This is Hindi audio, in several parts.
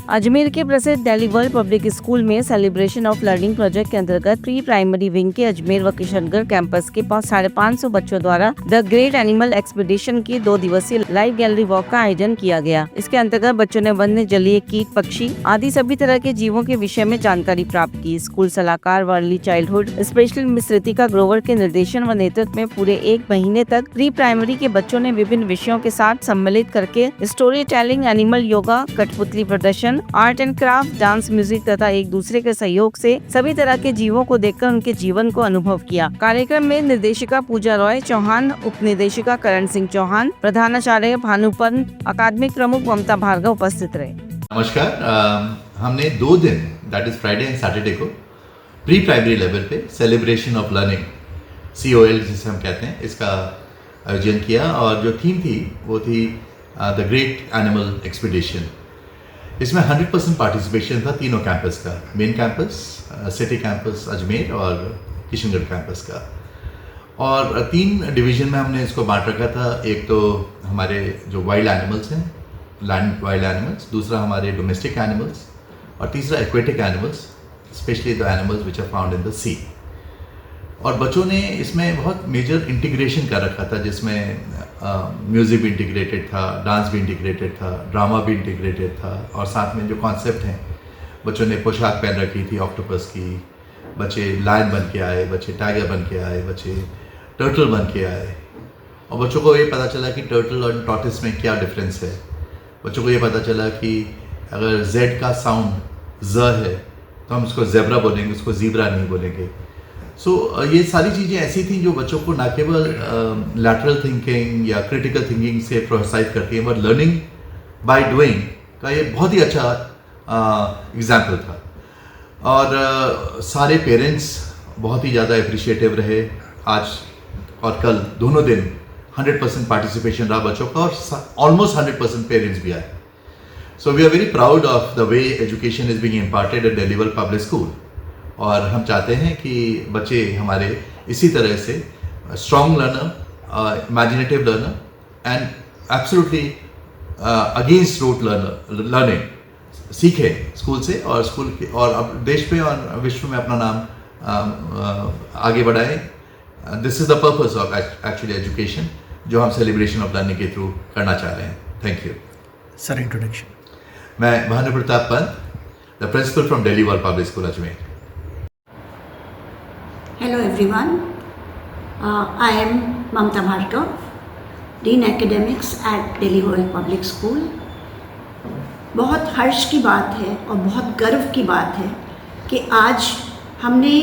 अजमेर के प्रसिद्ध दिल्ली वर्ल्ड पब्लिक स्कूल में सेलिब्रेशन ऑफ लर्निंग प्रोजेक्ट के अंतर्गत प्री प्राइमरी विंग के अजमेर व किशनगढ़ कैंपस के 550 बच्चों द्वारा द ग्रेट एनिमल एक्सपीडिशन की 2 दिवसीय लाइव गैलरी वॉक का आयोजन किया गया। इसके अंतर्गत बच्चों ने वन्य जलीय कीट, पक्षी आदि सभी तरह के जीवों के विषय में जानकारी प्राप्त की। स्कूल सलाहकार व early childhood specialist miss Ritika Grover के निर्देशन व नेतृत्व में पूरे 1 महीने तक प्री प्राइमरी के बच्चों ने विभिन्न विषयों के साथ सम्मिलित करके स्टोरी टेलिंग, एनिमल योगा, कठपुतली प्रदर्शन, art and craft, dance, music तथा एक दूसरे के सहयोग से सभी तरह के जीवों को देखकर उनके जीवन को अनुभव किया। कार्यक्रम में निर्देशिका पूजा रॉय चौहान, उप निर्देशिका करण सिंह चौहान, प्रधानाचार्य भानुपंत, अकादमिक प्रमुख ममता भार्गव उपस्थित रहे। नमस्कार। हमने 2 दिन that is Friday and Saturday को प्री प्राइमरी लेवल पे सेलिब्रेशन ऑफ लर्निंग COL जिसे हम कहते हैं इसका आयोजन किया और जो थीम थी वो थी द ग्रेट एनिमल एक्सपीडिशन। इसमें 100% पार्टिसिपेशन था तीनों कैंपस का, main campus, city campus Ajmer और किशनगढ़ कैंपस का। और 3 डिवीज़न में हमने इसको बांट रखा था। एक तो हमारे जो वाइल्ड एनिमल्स हैं, लैंड वाइल्ड एनिमल्स, दूसरा हमारे डोमेस्टिक एनिमल्स और तीसरा aquatic animals, specially the animals which are found in the sea. और बच्चों ने इसमें बहुत मेजर इंटीग्रेशन कर रखा था जिसमें म्यूज़िक भी इंटीग्रेटेड था, डांस भी इंटीग्रेटेड था, ड्रामा भी इंटीग्रेटेड था और साथ में जो कॉन्सेप्ट हैं, बच्चों ने पोशाक पहन रखी थी ऑक्टोपस की, बच्चे लायन बन के आए, बच्चे टाइगर बन के आए, बच्चे टर्टल बन के आए। और बच्चों को ये पता चला कि टर्टल और टॉर्टोइस में क्या डिफरेंस है। बच्चों को ये पता चला कि अगर Z का साउंड ज़ है तो हम उसको ज़ेब्रा बोलेंगे, उसको ज़ीब्रा नहीं बोलेंगे। ये सारी चीज़ें ऐसी थी जो बच्चों को न केवल लैटरल थिंकिंग या क्रिटिकल थिंकिंग से प्रोत्साहित करती है, बट लर्निंग बाय डूइंग का ये बहुत ही अच्छा एग्जाम्पल था। और सारे पेरेंट्स बहुत ही ज़्यादा अप्रिशिएटिव रहे। आज और कल दोनों दिन 100% पार्टिसिपेशन रहा बच्चों का और ऑलमोस्ट 100% पेरेंट्स भी आए। So we are very proud of the way education is being imparted at Delhi World Public School. और हम चाहते हैं कि बच्चे हमारे इसी तरह से strong learner, imaginative learner and absolutely against rote learning सीखें स्कूल से और स्कूल के और अब देश में और विश्व में अपना नाम आगे बढ़ाएं। This is the purpose of actually education जो हम सेलिब्रेशन ऑफ लर्निंग के थ्रू करना चाह रहे हैं। Thank you sir. इंट्रोडक्शन। मैं Bhanu Pratap Pant, the principal from Delhi World Public School Ajmer. Hello everyone, I am Mamta Bhargav, Dean Academics at Delhi World Public School। बहुत हर्ष की बात है और बहुत गर्व की बात है कि आज हमने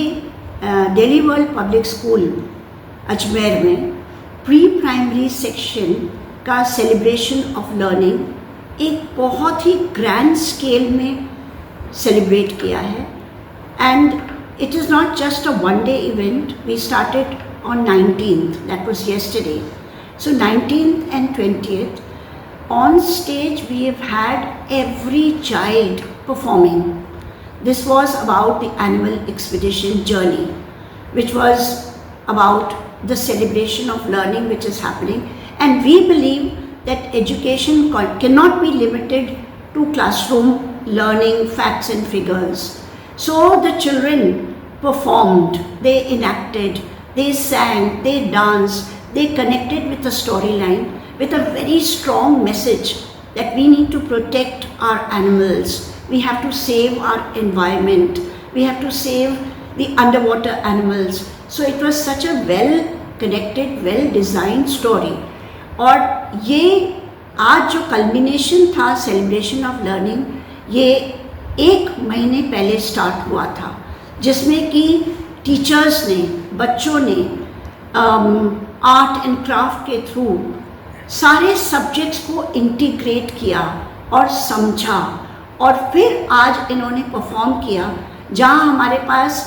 Delhi World Public School Ajmer में प्री प्राइमरी सेक्शन का सेलिब्रेशन ऑफ लर्निंग एक बहुत ही ग्रैंड स्केल में सेलिब्रेट किया है। And it is not just a one-day event. We started on 19th, that was yesterday. So 19th and 20th, on stage we have had every child performing. This was about the animal expedition journey, which was about the celebration of learning which is happening. And we believe that education cannot be limited to classroom learning facts and figures. So the children performed, they enacted, they sang, they danced, they connected with the storyline with a very strong message that we need to protect our animals, we have to save our environment, we have to save the underwater animals. So it was such a well connected, well designed story. और ये आज जो कल्मिनेशन था सेलिब्रेशन ऑफ लर्निंग, ये 1 महीने पहले स्टार्ट हुआ था, जिसमें कि टीचर्स ने, बच्चों ने आर्ट एंड क्राफ्ट के थ्रू सारे सब्जेक्ट्स को इंटीग्रेट किया और समझा और फिर आज इन्होंने परफॉर्म किया, जहां हमारे पास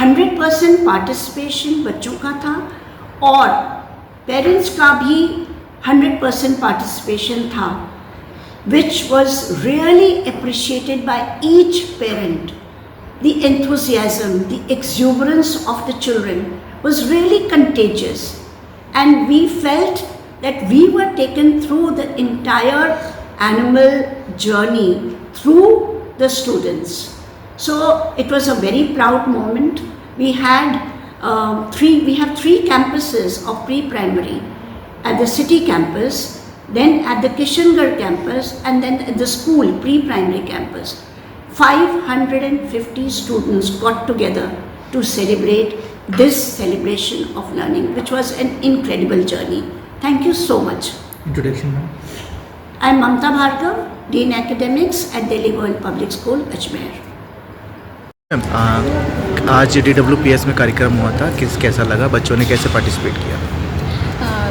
100% पार्टिसिपेशन बच्चों का था और पेरेंट्स का भी 100% पार्टिसिपेशन था, which was really appreciated by each parent. The enthusiasm, the exuberance of the children was really contagious, and we felt that we were taken through the entire animal journey through the students. So it was a very proud moment. We had we have three campuses of pre-primary: at the city campus, then at the Kishangarh campus, and then at the school pre-primary campus. 550 students got together to celebrate this celebration of learning, which was an incredible journey. Thank you so much. Introduction, ma'am. I am Mamta Bhargav, Dean Academics at Delhi Royal Public School, Ajmer. आज DWPS में कार्यक्रम हुआ था, कैसा लगा, बच्चों ने कैसे पार्टिसिपेट किया?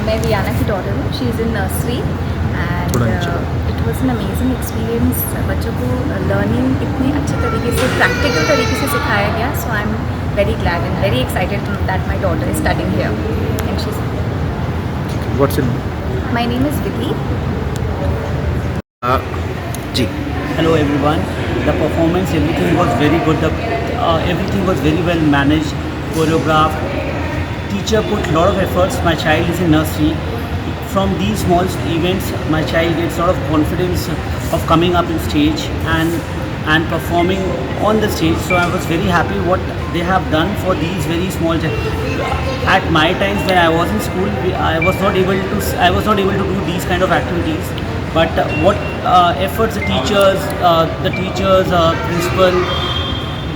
मैं वियाना की डॉटर हूँ, she is in nursery and थोड़ा नीचे। It was an amazing experience. बच्चों को लर्निंग इतने अच्छे तरीके से, प्रैक्टिकल तरीके से सिखाया गया। So I am very glad and very excited that my daughter is studying here and she is. What's your name? My name is Vidhi. जी। Hello everyone. The performance, everything was very good. Everything was very well managed, choreographed. Teacher put a lot of efforts. My child is in nursery. From these small events, my child gets a lot of confidence of coming up in stage and performing on the stage. So I was very happy what they have done for these very small. At my times when I was in school, I was not able to do these kind of activities. But what efforts the teachers, principal,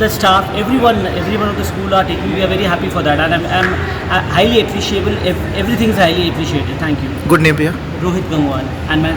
the staff, everyone of the school are taking, we are very happy for that, and I'm highly appreciable. Everything is highly appreciated. Thank you. Good name भैया? Rohit Gangwal and my